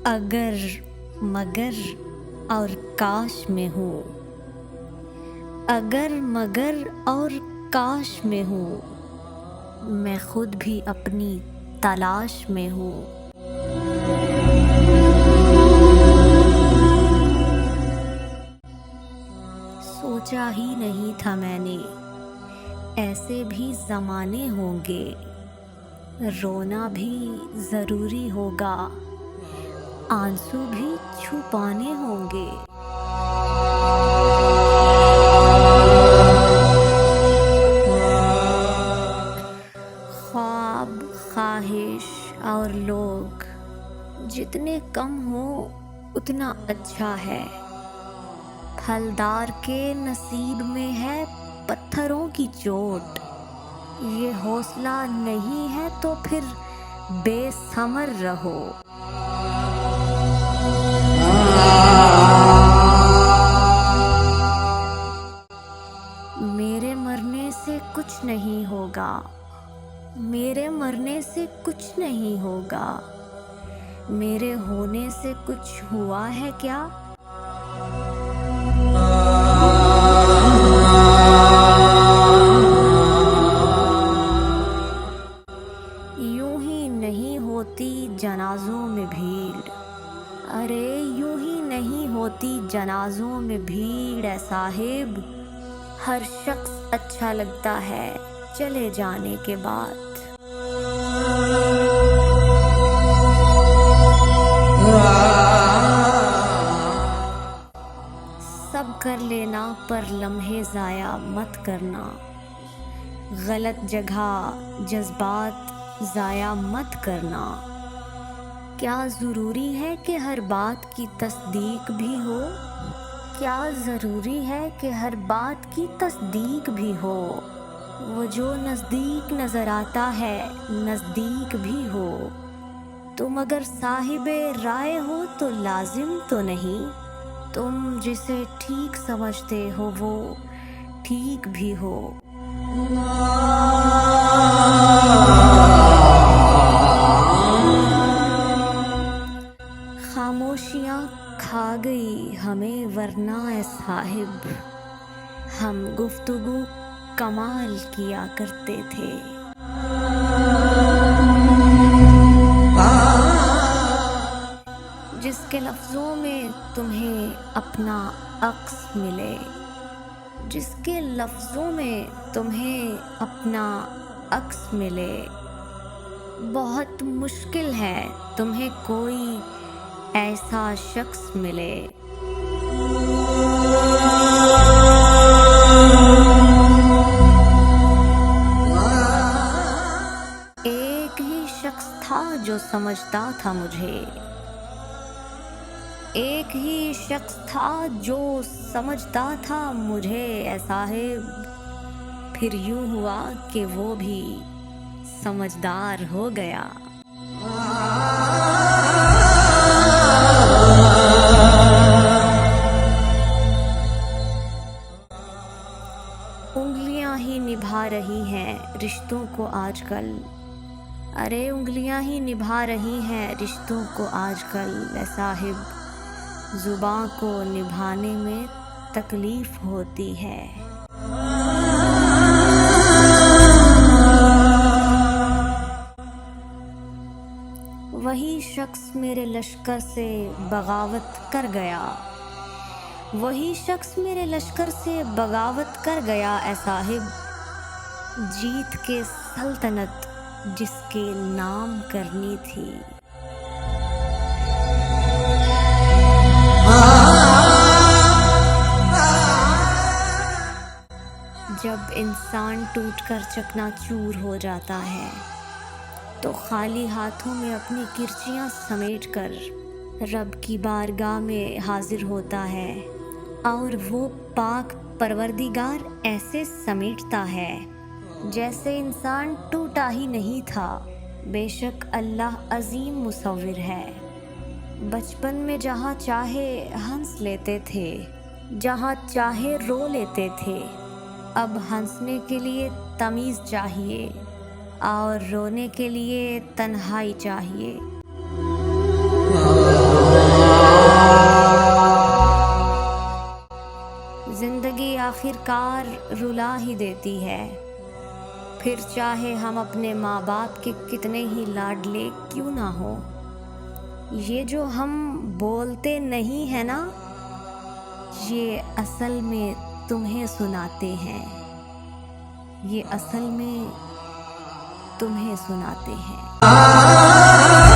अगर मगर और काश में हूँ, अगर मगर और काश में हूँ, मैं खुद भी अपनी तलाश में हूँ। सोचा ही नहीं था मैंने ऐसे भी ज़माने होंगे, रोना भी ज़रूरी होगा, आंसू भी छुपाने होंगे। ख्वाब, ख्वाहिश और लोग जितने कम हो उतना अच्छा है। फलदार के नसीब में है पत्थरों की चोट। ये हौसला नहीं है तो फिर बेसमर रहो। मेरे मरने से कुछ नहीं होगा, मेरे मरने से कुछ नहीं होगा, मेरे होने से कुछ हुआ है क्या? यूं ही नहीं होती जनाजों में भीड़, अरे यूं ही नहीं होती जनाजों में भीड़ ऐ साहिब। हर शख्स अच्छा लगता है चले जाने के बाद। सब कर लेना पर लम्हे ज़ाया मत करना, गलत जगह जज्बात ज़ाया मत करना। क्या ज़रूरी है कि हर बात की तस्दीक भी हो? क्या ज़रूरी है कि हर बात की तस्दीक भी हो? वो जो नज़दीक नज़र आता है नज़दीक भी हो। तुम अगर साहिबे राय हो तो लाजिम तो नहीं, तुम जिसे ठीक समझते हो वो ठीक भी हो। खामोशियाँ खा गई हमें वरना ए साहिब, हम गुफ्तगू कमाल किया करते थे। जिसके लफ्ज़ों में तुम्हें अपना अक्स मिले, जिसके लफ्ज़ों में तुम्हें अपना अक्स मिले, बहुत मुश्किल है तुम्हें कोई ऐसा शख्स मिले। एक ही शख्स था जो समझता था मुझे, एक ही शख्स था जो समझता था मुझे ऐ साहिब। फिर यूं हुआ कि वो भी समझदार हो गया। उंगलियां ही निभा रही हैं रिश्तों को आजकल, अरे उंगलियां ही निभा रही हैं रिश्तों को आजकल ऐ साहिब। जुबां को निभाने में तकलीफ होती है। वही शख्स मेरे लश्कर से बगावत कर गया, वही शख्स मेरे लश्कर से बगावत कर गया ऐ साहिब। जीत के सल्तनत जिसके नाम करनी थी। जब इंसान टूटकर चकनाचूर हो जाता है तो खाली हाथों में अपनी किरचियाँ समेटकर रब की बारगाह में हाजिर होता है, और वो पाक परवरदिगार ऐसे समेटता है जैसे इंसान टूटा ही नहीं था। बेशक अल्लाह अजीम मुसव्विर है। बचपन में जहाँ चाहे हंस लेते थे, जहाँ चाहे रो लेते थे, अब हंसने के लिए तमीज़ चाहिए और रोने के लिए तन्हाई चाहिए। बार रुला ही देती है। फिर चाहे हम अपने माँ बाप के कितने ही लाडले क्यों ना हो, ये जो हम बोलते नहीं है ना, ये असल में तुम्हें सुनाते हैं, ये असल में तुम्हें सुनाते हैं।